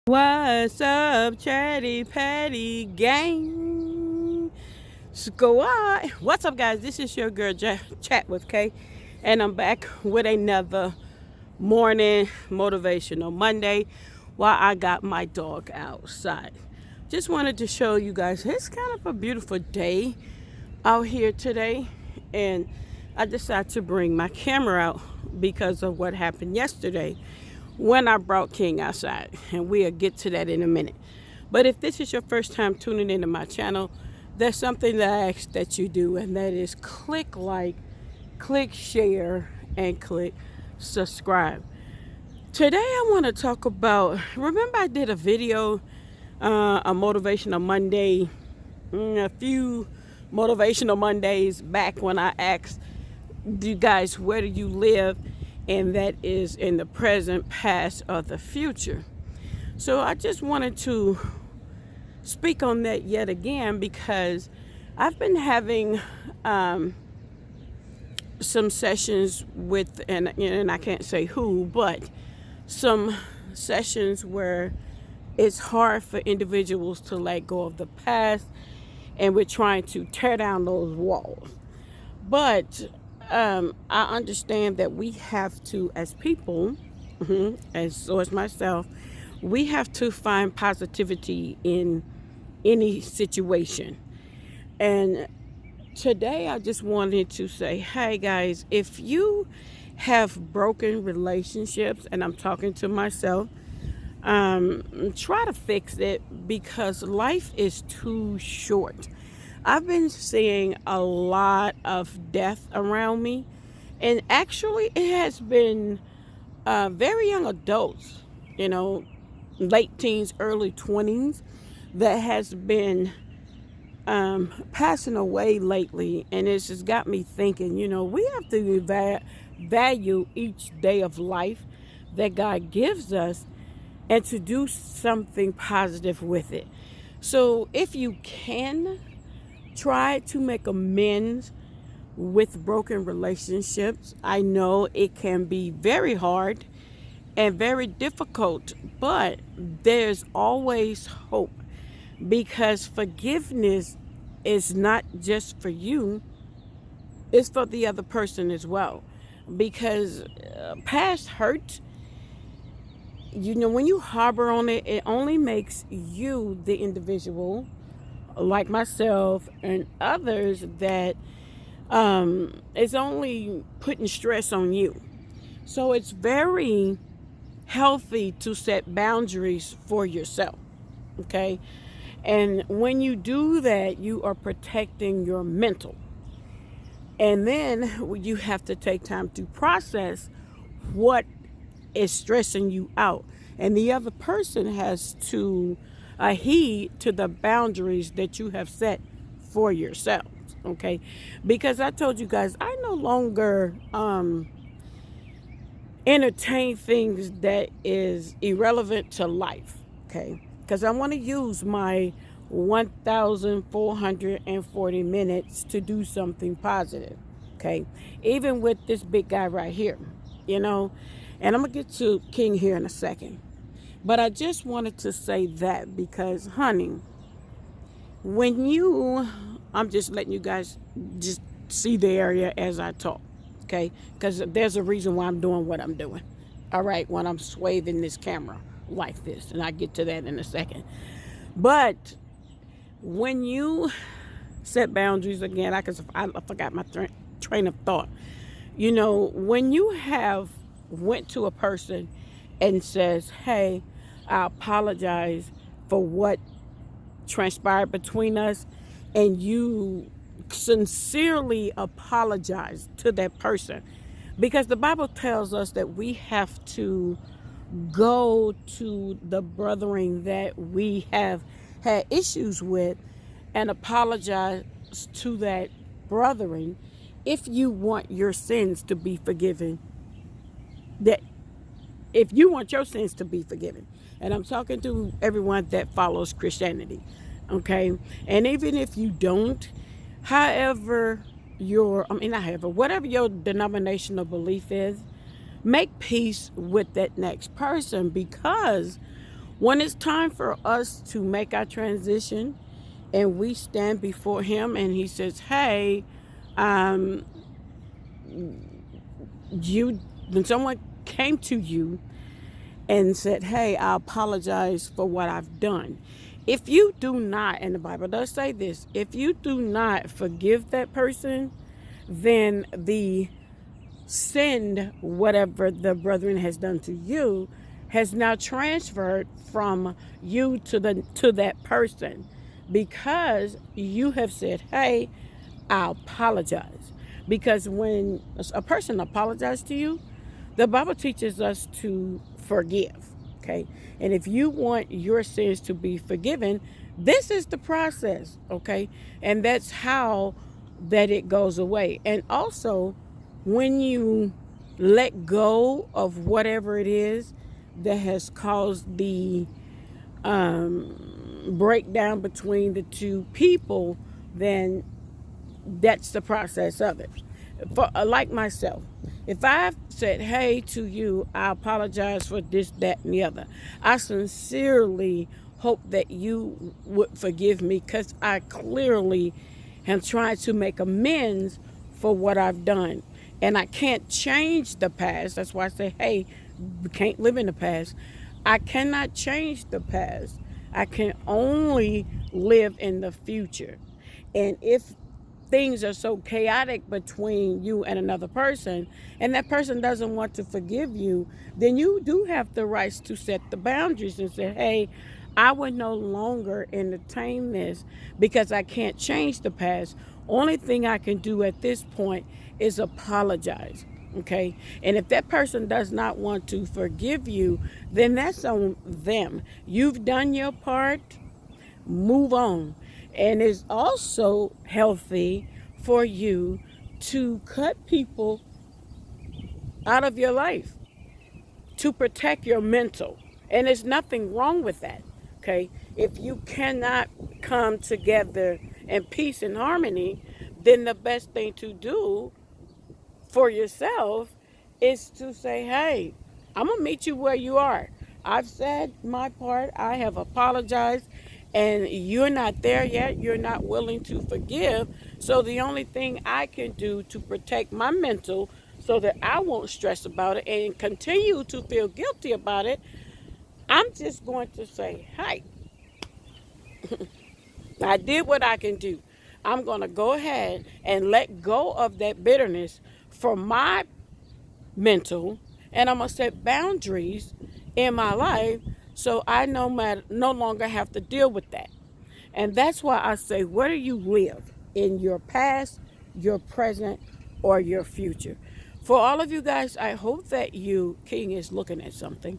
What's up, Chatty Patty Gang Squad? What's up, guys? This is your girl, Chat with K, and I'm back with another morning motivational Monday while I got my dog outside. Just wanted to show you guys it's kind of a beautiful day out here today, and I decided to bring my camera out because of what happened yesterday when I brought King outside, and we'll get to that in a minute. But if this is your first time tuning into my channel, there's something that I ask that you do, and that is click like, click share, and click subscribe. Today I want to talk about, remember I did a video, a Motivational Monday, a few Motivational Mondays back when I asked you guys, where do you live? And that is in the present, past, or the future. So I just wanted to speak on that yet again because I've been having some sessions with, and I can't say who, but some sessions where it's hard for individuals to let go of the past, and we're trying to tear down those walls. But I understand that we have to, as people, as so as myself, we have to find positivity in any situation. And today I just wanted to say, hey guys, if you have broken relationships, and I'm talking to myself, try to fix it because life is too short. I've been seeing a lot of death around me, and actually it has been very young adults, late teens, early 20s, that has been passing away lately, and it's just got me thinking, we have to value each day of life that God gives us and to do something positive with it. So if you can, try to make amends with broken relationships. I know it can be very hard and very difficult, but there's always hope because forgiveness is not just for you, it's for the other person as well. Because past hurt, when you harbor on it, it only makes you, the individual, like myself and others, that is only putting stress on you. So it's very healthy to set boundaries for yourself, okay? And when you do that, you are protecting your mental. And then you have to take time to process what is stressing you out. And the other person has to heed to the boundaries that you have set for yourselves, okay? Because I told you guys, I no longer entertain things that is irrelevant to life, okay? Because I want to use my 1,440 minutes to do something positive, okay? Even with this big guy right here, and I'm going to get to King here in a second. But I just wanted to say that because, honey, I'm just letting you guys just see the area as I talk, okay? Because there's a reason why I'm doing what I'm doing, all right, when I'm swaying this camera like this. And I'll get to that in a second. But when you set boundaries, again, I forgot my train of thought. When you have went to a person and says, hey, I apologize for what transpired between us, and you sincerely apologize to that person, because the Bible tells us that we have to go to the brethren that we have had issues with and apologize to that brethren if you want your sins to be forgiven. That if you want your sins to be forgiven. And I'm talking to everyone that follows Christianity, okay? And even if you don't, whatever your denominational belief is, make peace with that next person, because When it's time for us to make our transition and we stand before him and he says, hey, um, you, when someone came to you and said, hey, I apologize for what I've done. If you do not, and the Bible does say this, if you do not forgive that person, then the sin, whatever the brethren has done to you, has now transferred from you to that person, because you have said, hey, I apologize. Because when a person apologizes to you, the Bible teaches us to forgive. Okay. And if you want your sins to be forgiven, this is the process. Okay. And that's how that it goes away. And also, when you let go of whatever it is that has caused the breakdown between the two people, then that's the process of it. For like myself, if I've said, hey, to you, I apologize for this, that, and the other, I sincerely hope that you would forgive me, because I clearly am trying to make amends for what I've done. And I can't change the past. That's why I say, hey, we can't live in the past. I cannot change the past. I can only live in the future. And if things are so chaotic between you and another person, and that person doesn't want to forgive you, then you do have the rights to set the boundaries and say, hey, I would no longer entertain this because I can't change the past. Only thing I can do at this point is apologize. Okay. And if that person does not want to forgive you, then that's on them. You've done your part, move on. And it's also healthy for you to cut people out of your life to protect your mental. And there's nothing wrong with that. Okay. If you cannot come together in peace and harmony, then the best thing to do for yourself is to say, hey, I'm going to meet you where you are. I've said my part. I have apologized, and you're not there yet. You're not willing to forgive. So the only thing I can do to protect my mental so that I won't stress about it and continue to feel guilty about it, I'm just going to say, hey, I did what I can do. I'm going to go ahead and let go of that bitterness for my mental, and I'm going to set boundaries in my life so I no longer have to deal with that. And that's why I say, where do you live? In your past, your present, or your future? For all of you guys, I hope that you, King is looking at something.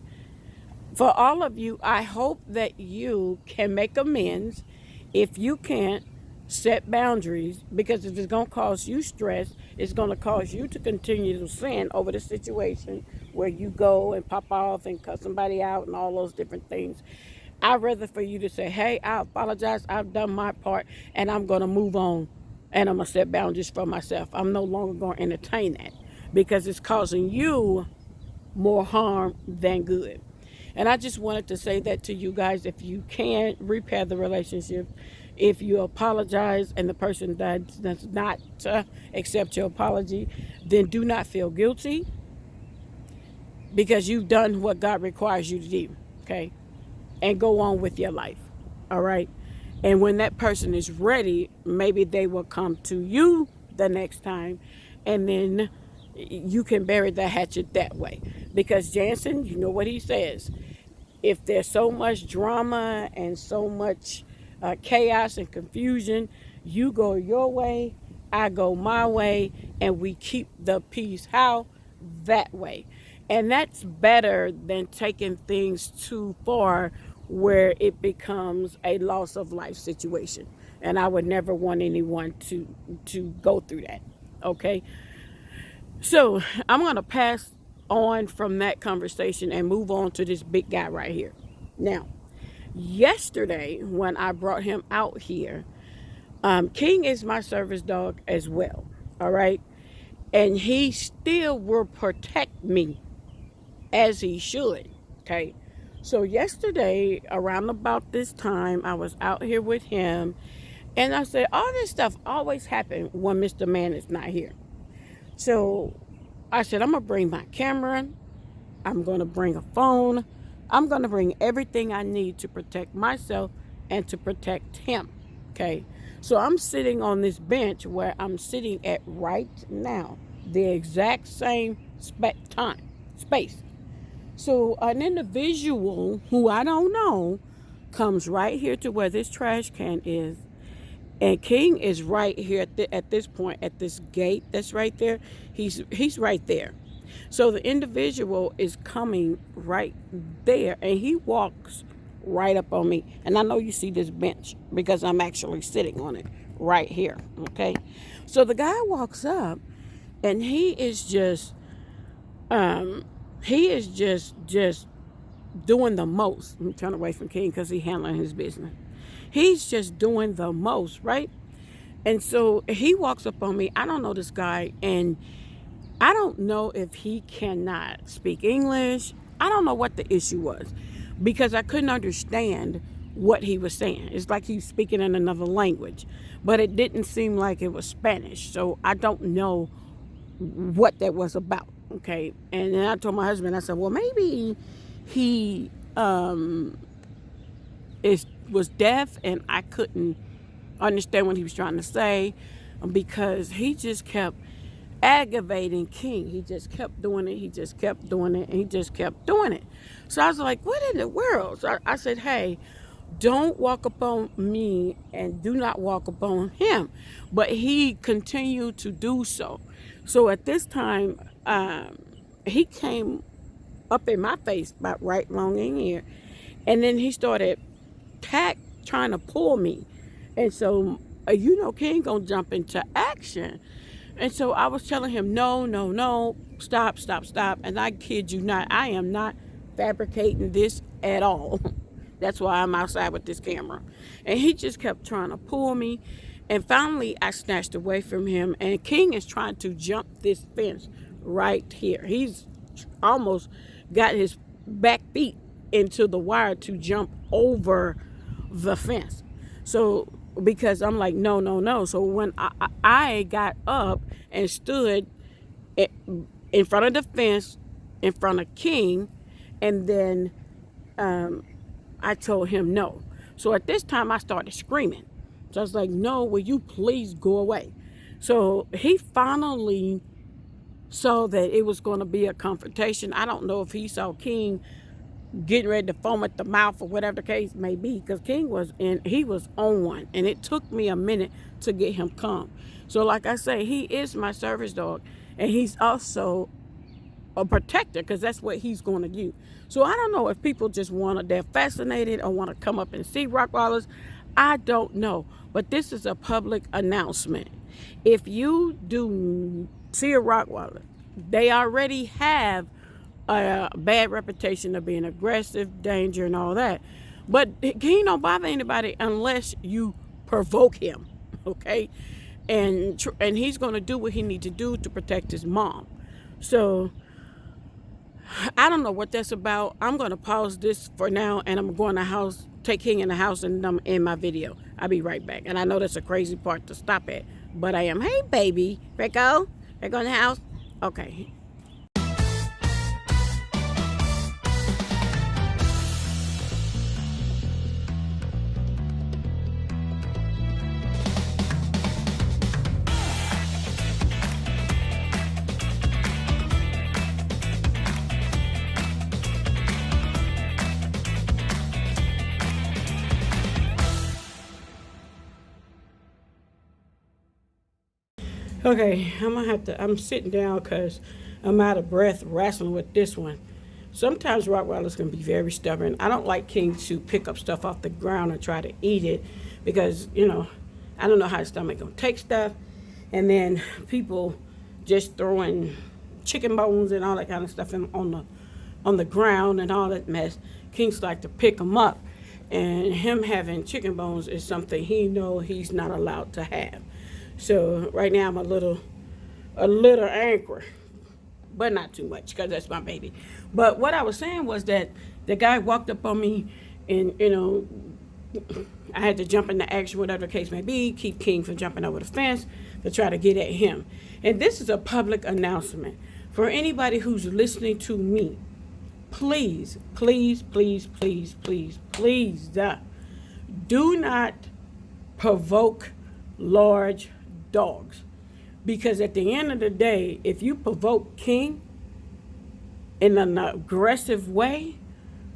For all of you, I hope that you can make amends. If you can't, set boundaries, because if it's going to cause you stress, it's going to cause you to continue to sin over the situation where you go and pop off and cut somebody out and all those different things. I'd rather for you to say, hey, I apologize, I've done my part, and I'm going to move on, and I'm going to set boundaries for myself. I'm no longer going to entertain that because it's causing you more harm than good. And I just wanted to say that to you guys. If you can't repair the relationship, if you apologize and the person does not accept your apology, then do not feel guilty, because you've done what God requires you to do. Okay. And go on with your life. All right. And when that person is ready, maybe they will come to you the next time, and then you can bury the hatchet that way. Because Jansen, you know what he says. If there's so much drama and so much chaos and confusion, you go your way, I go my way, and we keep the peace. How? That way. And that's better than taking things too far where it becomes a loss of life situation. And I would never want anyone to go through that. Okay? So I'm going to pass on from that conversation and move on to this big guy right here. Now, yesterday when I brought him out here, King is my service dog as well. All right. And he still will protect me as he should. Okay. So yesterday, around about this time, I was out here with him, and I said, all this stuff always happens when Mr. Man is not here. So I said, I'm gonna bring my camera, I'm gonna bring a phone, I'm gonna bring everything I need to protect myself and to protect him. Okay. So I'm sitting on this bench where I'm sitting at right now, the exact same space. So an individual who I don't know comes right here to where this trash can is, and King is right here at this point at this gate that's right there. He's right there. So the individual is coming right there, and he walks right up on me. And I know you see this bench because I'm actually sitting on it right here. Okay, so the guy walks up, and um, he is just doing the most. I'm turning away from King because he's handling his business. He's just doing the most, right? And so he walks up on me. I don't know this guy, and I don't know if he cannot speak English. I don't know what the issue was because I couldn't understand what he was saying. It's like he's speaking in another language, but it didn't seem like it was Spanish. So I don't know what that was about. Okay. And then I told my husband, I said, well, maybe he was deaf and I couldn't understand what he was trying to say because he just kept aggravating King. He just kept doing it. He just kept doing it. And he just kept doing it. So I was like, what in the world? So I said, hey, don't walk upon me and do not walk upon him. But he continued to do so. So at this time, he came up in my face about right long in here. And then he started trying to pull me. And so, King gonna jump into action. And so I was telling him, no, no, no, stop, stop, stop. And I kid you not, I am not fabricating this at all. That's why I'm outside with this camera. And he just kept trying to pull me. And finally, I snatched away from him. And King is trying to jump this fence right here. He's almost got his back feet into the wire to jump over the fence. So because I'm like, no, no, no. So when I got up and stood in front of the fence, in front of King, and then I told him no. So at this time, I started screaming. So I was like, no, will you please go away? So he finally saw that it was going to be a confrontation. I don't know if he saw King getting ready to foam at the mouth or whatever the case may be, because King he was on one, and it took me a minute to get him calm. So like I say, he is my service dog, and he's also a protector, because that's what he's going to do. So I don't know if people just they're fascinated or want to come up and see Rottweilers. I don't know, but this is a public announcement. If you do see a Rottweiler, they already have a bad reputation of being aggressive, danger, and all that. But he don't bother anybody unless you provoke him, okay? And he's going to do what he needs to do to protect his mom. So I don't know what that's about. I'm going to pause this for now, and I'm going to take King in the house, and I'm in my video. I'll be right back. And I know that's a crazy part to stop at, but I am. Hey, baby. Rico in the house? Okay. Okay, I'm sitting down because I'm out of breath wrestling with this one. Sometimes Rottweilers can be very stubborn. I don't like King to pick up stuff off the ground and try to eat it because, I don't know how his stomach gonna take stuff. And then people just throwing chicken bones and all that kind of stuff on the ground and all that mess. King's like to pick them up. And him having chicken bones is something he know he's not allowed to have. So right now I'm a little angry, but not too much because that's my baby. But what I was saying was that The guy walked up on me, and I had to jump into action, whatever the case may be, keep King from jumping over the fence to try to get at him. And this is a public announcement for anybody who's listening to me. Please, please, please, please, please, please, do not provoke large dogs. Because at the end of the day, if you provoke King in an aggressive way,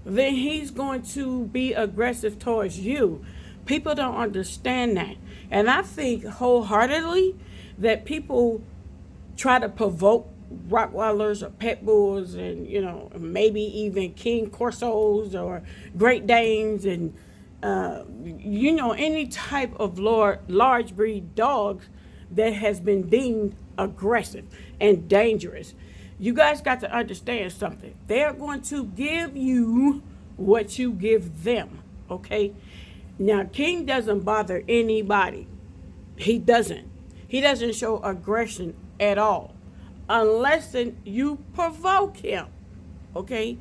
then he's going to be aggressive towards you. People don't understand that. And I think wholeheartedly that people try to provoke Rottweilers or Pit Bulls and, maybe even King Corsos or Great Danes and, any type of large breed dogs that has been deemed aggressive and dangerous. You guys got to understand something. They're going to give you what you give them, okay? Now, King doesn't bother anybody. He doesn't. He doesn't show aggression at all unless you provoke him, okay?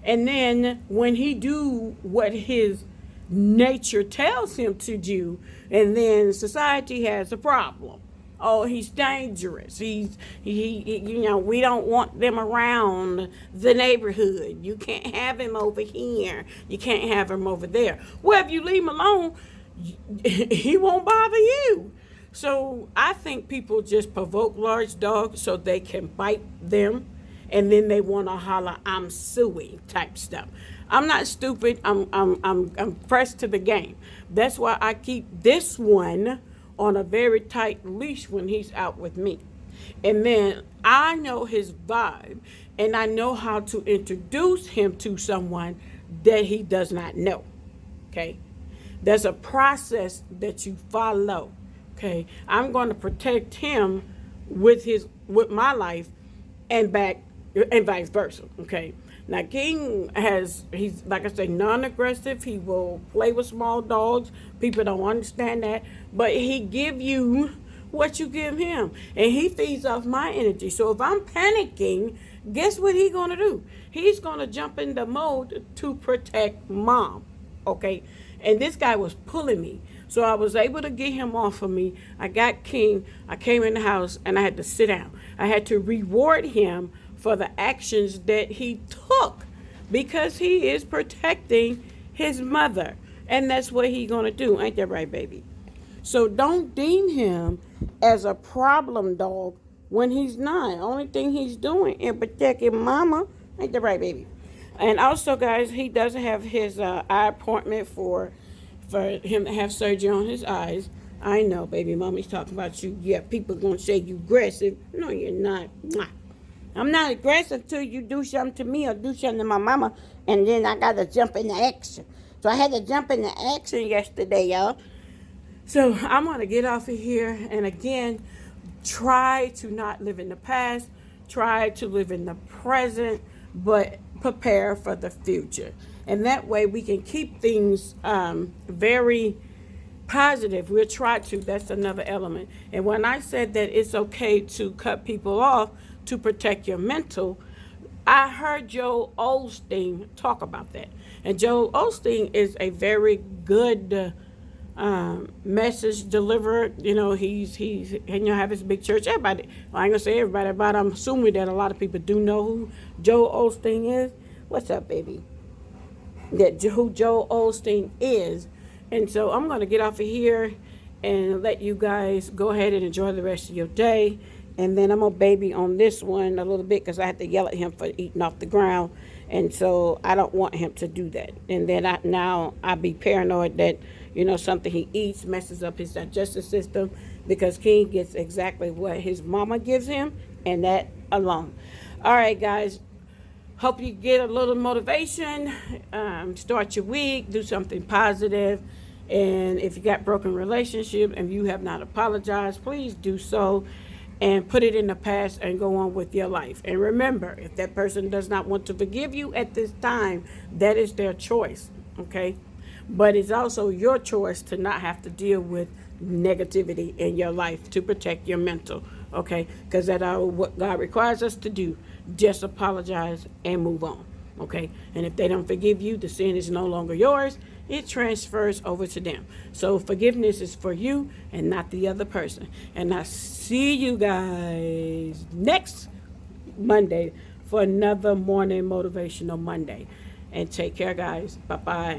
And then when he do what his nature tells him to do, and then society has a problem. Oh, he's dangerous. We don't want them around the neighborhood. You can't have him over here. You can't have him over there. Well, if you leave him alone, he won't bother you. So I think people just provoke large dogs so they can bite them, and then they want to holler, "I'm suing" type stuff. I'm not stupid. I'm fresh to the game. That's why I keep this one on a very tight leash when he's out with me. And then I know his vibe, and I know how to introduce him to someone that he does not know. Okay? There's a process that you follow. Okay? I'm going to protect him with my life and vice versa. Okay? Now, King he's, like I say, non-aggressive. He will play with small dogs. People don't understand that. But he give you what you give him. And he feeds off my energy. So if I'm panicking, guess what he's going to do? He's going to jump in the mode to protect mom. Okay? And this guy was pulling me. So I was able to get him off of me. I got King. I came in the house, and I had to sit down. I had to reward him for the actions that he took because he is protecting his mother. And that's what he's going to do. Ain't that right, baby? So don't deem him as a problem dog when he's not. Only thing he's doing is protecting mama. Ain't that right, baby? And also, guys, he doesn't have his eye appointment for him to have surgery on his eyes. I know, baby. Mommy's talking about you. Yeah, people going to say you aggressive. No, you're not. Mwah. I'm not aggressive till you do something to me or do something to my mama, and then I got to jump into action. So I had to jump into action yesterday, y'all. So I'm going to get off of here, and again, try to not live in the past. Try to live in the present, but prepare for the future. And that way we can keep things very positive. We'll try to. That's another element. And when I said that it's okay to cut people off to protect your mental, I heard Joel Osteen talk about that. And Joel Osteen is a very good message deliverer. He's have his big church. Everybody, well, I ain't gonna say everybody, but I'm assuming that a lot of people do know who Joel Osteen is. What's up, baby? Who Joel Osteen is. And so I'm gonna get off of here and let you guys go ahead and enjoy the rest of your day. And then I'm going to baby on this one a little bit because I had to yell at him for eating off the ground. And so I don't want him to do that. And then I'll be paranoid that, something he eats messes up his digestive system because King gets exactly what his mama gives him, and that alone. All right, guys. Hope you get a little motivation. Start your week. Do something positive. And if you got broken relationship and you have not apologized, please do so. And put it in the past and go on with your life. And remember, if that person does not want to forgive you at this time, that is their choice, okay? But it's also your choice to not have to deal with negativity in your life to protect your mental, okay? Because that's what God requires us to do. Just apologize and move on. Okay? And if they don't forgive you, the sin is no longer yours. It transfers over to them. So forgiveness is for you and not the other person. And I see you guys next Monday for another morning motivational Monday. And take care, guys. Bye bye.